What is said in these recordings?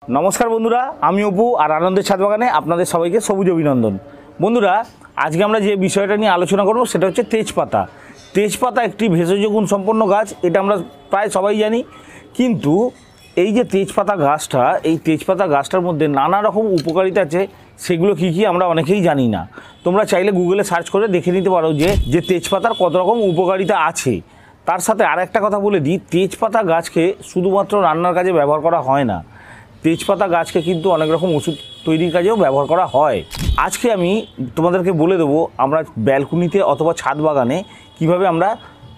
नमस्कार बंधुरा आमी अपू और आनंदेर छाद बागाने आपनादेर सबाइके सबुज अभिनंदन। बंधुरा आज के आमरा जे विषयटा निये आलोचना करब सेटा हच्छे तेजपाता। तेजपाता एकटी भेषज गुण सम्पन्न गाछ, एटा आमरा प्राय सबाई जानी। किन्तु এই যে তেজপাতা গাছটা, এই তেজপাতা গাছটার মধ্যে নানা রকম উপকারিতা আছে, সেগুলো কী কী আমরা অনেকেই জানি না। তোমরা চাইলে গুগলে সার্চ করে দেখে নিতে পারো যে তেজপাতার কত রকম উপকারিতা আছে। তার সাথে আর একটা কথা বলে দিই, তেজপাতা গাছকে শুধুমাত্র রান্নার কাজে ব্যবহার করা হয় না, তেজপাতা গাছকে কিন্তু অনেক রকম ওষুধ তৈরির কাজেও ব্যবহার করা হয়। আজকে আমি তোমাদেরকে বলে দেবো আমরা ব্যালকনিতে অথবা ছাদ বাগানে কীভাবে আমরা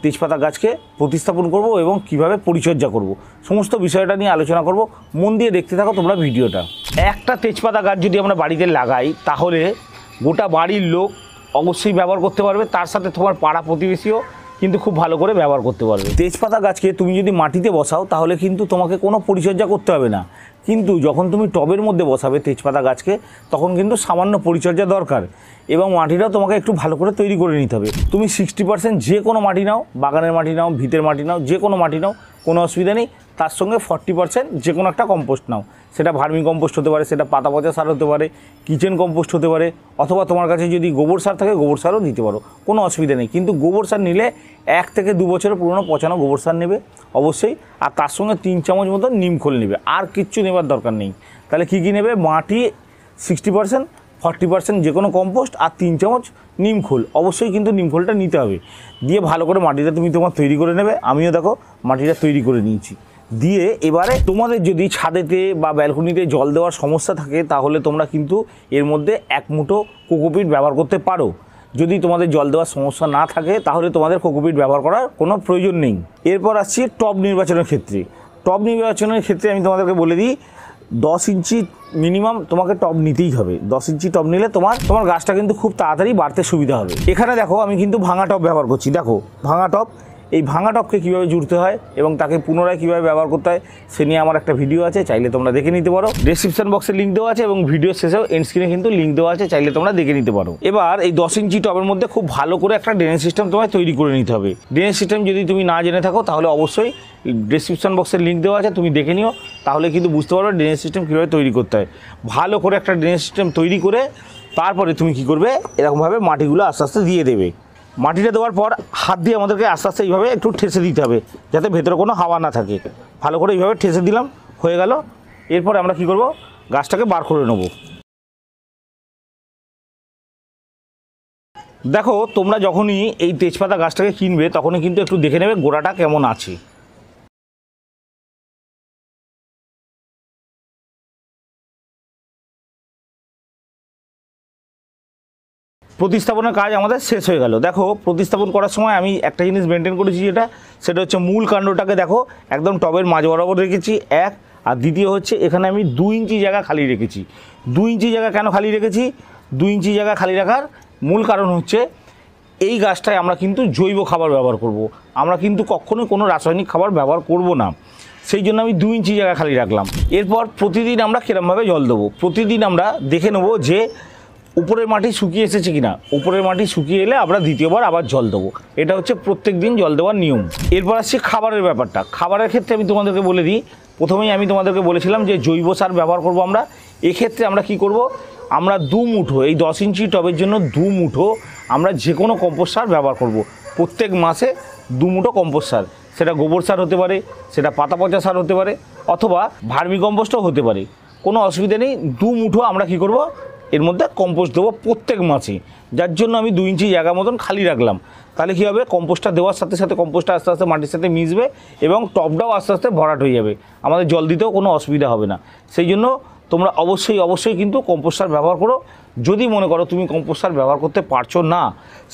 তেজপাতা গাছকে প্রতিস্থাপন করব এবং কিভাবে পরিচর্যা করব, সমস্ত বিষয়টা নিয়ে আলোচনা করব। মন দিয়ে দেখতে থাকো তোমরা ভিডিওটা। একটা তেজপাতা গাছ যদি আমরা বাড়িতে লাগাই তাহলে গোটা বাড়ির লোক অবশ্যই ব্যবহার করতে পারবে, তার সাথে তোমার পাড়া প্রতিবেশীও কিন্তু খুব ভালো করে ব্যবহার করতে পারবে। তেজপাতা গাছকে তুমি যদি মাটিতে বসাও তাহলে কিন্তু তোমাকে কোনো পরিচর্যা করতে হবে না, কিন্তু যখন তুমি টবের মধ্যে বসাবে তেজপাতা গাছকে তখন কিন্তু সামান্য পরিচর্যা দরকার এবং মাটিটাও তোমাকে একটু ভালো করে তৈরি করে নিতে হবে। তুমি 60% যে কোনো মাটি নাও, বাগানের মাটি নাও, ভিতের মাটি নাও, যে কোনো মাটি নাও, কোনো অসুবিধা নেই। তার সঙ্গে 40% যে কোনো একটা কম্পোস্ট নাও, সেটা ভার্মি কম্পোস্ট হতে পারে, সেটা পাতা পচা সার হতে পারে, কিচেন কম্পোস্ট হতে পারে, অথবা তোমার কাছে যদি গোবর সার থাকে গোবর সারও দিতে পারো, কোনো অসুবিধা নেই। কিন্তু গোবর সার নিলে 1 থেকে 2 বছরের পুরনো পচানো গোবর সার নেবে অবশ্যই, আর তার সঙ্গে 3 চামচ মতো নিম খোল নেবে, আর কিচ্ছু নেবার দরকার নেই। তাহলে কী কী নেবে? মাটি 60%, 40% যে কোনো কম্পোস্ট আর 3 চামচ নিম খোল, অবশ্যই কিন্তু নিম খোলটা নিতে হবে। দিয়ে ভালো করে মাটিটা তুমি তোমার তৈরি করে নেবে। আমিও দেখো মাটিটা তৈরি করে নিয়েছি। দিয়ে এবারে তোমাদের যদি ছাদেতে বা ব্যালকনিতে জল দেওয়ার সমস্যা থাকে তাহলে তোমরা কিন্তু এর মধ্যে 1 মুঠো কোকোপিট ব্যবহার করতে পারো। যদি তোমাদের জল দেওয়ার সমস্যা না থাকে তাহলে তোমাদের কোকোপিট ব্যবহার করার কোনো প্রয়োজন নেই। এরপর আসছি টব নির্বাচনের ক্ষেত্রে। টব নির্বাচনের ক্ষেত্রে আমি তোমাদেরকে বলে দিই 10 ইঞ্চি মিনিমাম তোমাকে টব নিতেই হবে। 10 ইঞ্চি টব নিলে তোমার গাছটা কিন্তু খুব তাড়াতাড়ি বাড়তে সুবিধা হবে। এখানে দেখো আমি কিন্তু ভাঙা টব ব্যবহার করছি। দেখো ভাঙা টব, এই ভাঙা টবকে কীভাবে জুড়তে হয় এবং তাকে পুনরায় কীভাবে ব্যবহার করতে হয় সে নিয়ে আমার একটা ভিডিও আছে, চাইলে তোমরা দেখে নিতে পারো। ডেসক্রিপশন বক্সে লিঙ্ক দেওয়া আছে এবং ভিডিও শেষেও এন্ড স্ক্রিনে কিন্তু লিঙ্ক দেওয়া আছে, চাইলে তোমরা দেখে নিতে পারো। এবার এই 10 ইঞ্চি টবের মধ্যে খুব ভালো করে একটা ড্রেনেজ সিস্টেম তোমায় তৈরি করে নিতে হবে। ড্রেনেজ সিস্টেম যদি তুমি না জেনে থাকো তাহলে অবশ্যই ডেসক্রিপশন বক্সের লিঙ্ক দেওয়া আছে, তুমি দেখে নিও, তাহলে কিন্তু বুঝতে পারবে ড্রেনেজ সিস্টেম কীভাবে তৈরি করতে হয়। ভালো করে একটা ড্রেনেজ সিস্টেম তৈরি করে তারপরে তুমি কী করবে, এরকমভাবে মাটিগুলো আস্তে আস্তে দিয়ে দেবে। মাটিটা দেওয়ার পর হাত দিয়ে আমাদেরকে আস্তে আস্তে এইভাবে একটু ঠেসে দিতে হবে যাতে ভেতরে কোনো হাওয়া না থাকে। ভালো করে এইভাবে ঠেসে দিলাম, হয়ে গেল। এরপরে আমরা কি করব, গাছটাকে বার করে নেব। দেখো তোমরা যখনই এই তেজপাতা গাছটাকে কিনবে তখনই কিন্তু একটু দেখে নেবে গোড়াটা কেমন আছে। প্রতিস্থাপনের কাজ আমাদের শেষ হয়ে গেল। দেখো প্রতিস্থাপন করার সময় আমি একটা জিনিস মেনটেন করেছি, সেটা হচ্ছে মূল কাণ্ডটাকে দেখো একদম টবের মাঝ বরাবর রেখেছি 1, আর দ্বিতীয় হচ্ছে এখানে আমি 2 ইঞ্চি জায়গা খালি রেখেছি। 2 ইঞ্চি জায়গা কেন খালি রেখেছি? 2 ইঞ্চি জায়গা খালি রাখার মূল কারণ হচ্ছে এই গাছটায় আমরা কিন্তু জৈব খাবার ব্যবহার করব, আমরা কিন্তু কখনোই কোনো রাসায়নিক খাবার ব্যবহার করব না, সেই জন্য আমি 2 ইঞ্চি জায়গা খালি রাখলাম। এরপর প্রতিদিন আমরা কীরমভাবে জল দেবো, প্রতিদিন আমরা দেখে নেবো যে উপরের মাটি শুকিয়ে এসেছে কিনা। উপরের মাটি শুকিয়ে এলে আমরা দ্বিতীয়বার আবার জল দেবো। এটা হচ্ছে প্রত্যেক দিন জল দেওয়ার নিয়ম। এরপর আসছে খাবারের ব্যাপারটা। খাবারের ক্ষেত্রে আমি তোমাদেরকে বলে দিই, প্রথমেই আমি তোমাদেরকে বলেছিলাম যে জৈব সার ব্যবহার করব আমরা। এক্ষেত্রে আমরা কি করব, আমরা 2 মুঠো, এই 10 ইঞ্চি টবের জন্য 2 মুঠো আমরা যে কোনো কম্পোস্ট সার ব্যবহার করব। প্রত্যেক মাসে 2 মুঠো কম্পোস্ট সার, সেটা গোবর সার হতে পারে, সেটা পাতা পচা সার হতে পারে, অথবা ভার্মি কম্পোস্টও হতে পারে, কোনো অসুবিধা নেই। 2 মুঠো আমরা কি করব, এর মধ্যে কম্পোস্ট দেবো প্রত্যেক মাসে, যার জন্য আমি 2 ইঞ্চি জায়গা মতন খালি রাখলাম। তাহলে কী হবে, কম্পোস্টটা দেওয়ার সাথে সাথে কম্পোস্টটা আস্তে আস্তে মাটির সাথে মিশবে এবং টবটাও আস্তে আস্তে ভরাট হয়ে যাবে, আমাদের জল দিতেও কোনো অসুবিধা হবে না। সেই জন্য তোমরা অবশ্যই কিন্তু কম্পোস্ট সার ব্যবহার করো। যদি মনে করো তুমি কম্পোস্ট সার ব্যবহার করতে পারছো না,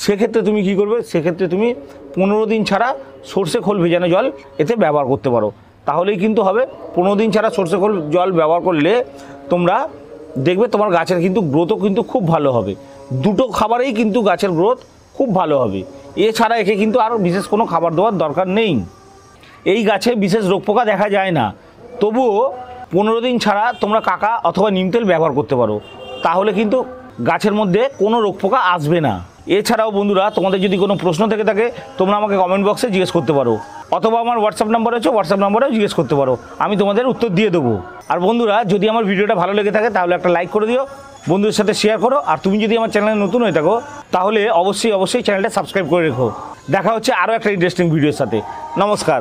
সেক্ষেত্রে তুমি কী করবে, সেক্ষেত্রে তুমি 15 দিন ছাড়া সর্ষে খোল ভেজানো জল এতে ব্যবহার করতে পারো, তাহলেই কিন্তু হবে। 15 দিন ছাড়া সর্ষে খোল জল ব্যবহার করলে তোমরা দেখবে তোমার গাছের কিন্তু গ্রোথও কিন্তু খুব ভালো হবে। 2টো খাবারেই কিন্তু গাছের গ্রোথ খুব ভালো হবে। এছাড়া একে কিন্তু আর বিশেষ কোনো খাবার দেওয়ার দরকার নেই। এই গাছে বিশেষ রোগ পোকা দেখা যায় না, তবুও 15 দিন ছাড়া তোমরা কাকা অথবা নিম তেল ব্যবহার করতে পারো, তাহলে কিন্তু গাছের মধ্যে কোনো রোগ পোকা আসবে না। এছাড়াও বন্ধুরা তোমাদের যদি কোনো প্রশ্ন থেকে থাকে তোমরা আমাকে কমেন্ট বক্সে জিজ্ঞেস করতে পারো, অথবা আমার হোয়াটসঅ্যাপ নাম্বার আছে, হোয়াটসঅ্যাপ নাম্বারেও জিজ্ঞেস করতে পারো, আমি তোমাদের উত্তর দিয়ে দেবো। আর বন্ধুরা যদি আমার ভিডিওটা ভালো লেগে থাকে তাহলে একটা লাইক করে দিও, বন্ধুদের সাথে শেয়ার করো। আর তুমি যদি আমার চ্যানেলে নতুন হয়ে থাকো তাহলে অবশ্যই চ্যানেলটা সাবস্ক্রাইব করে রেখো। দেখা হচ্ছে আরও একটা ইন্টারেস্টিং ভিডিওর সাথে। নমস্কার।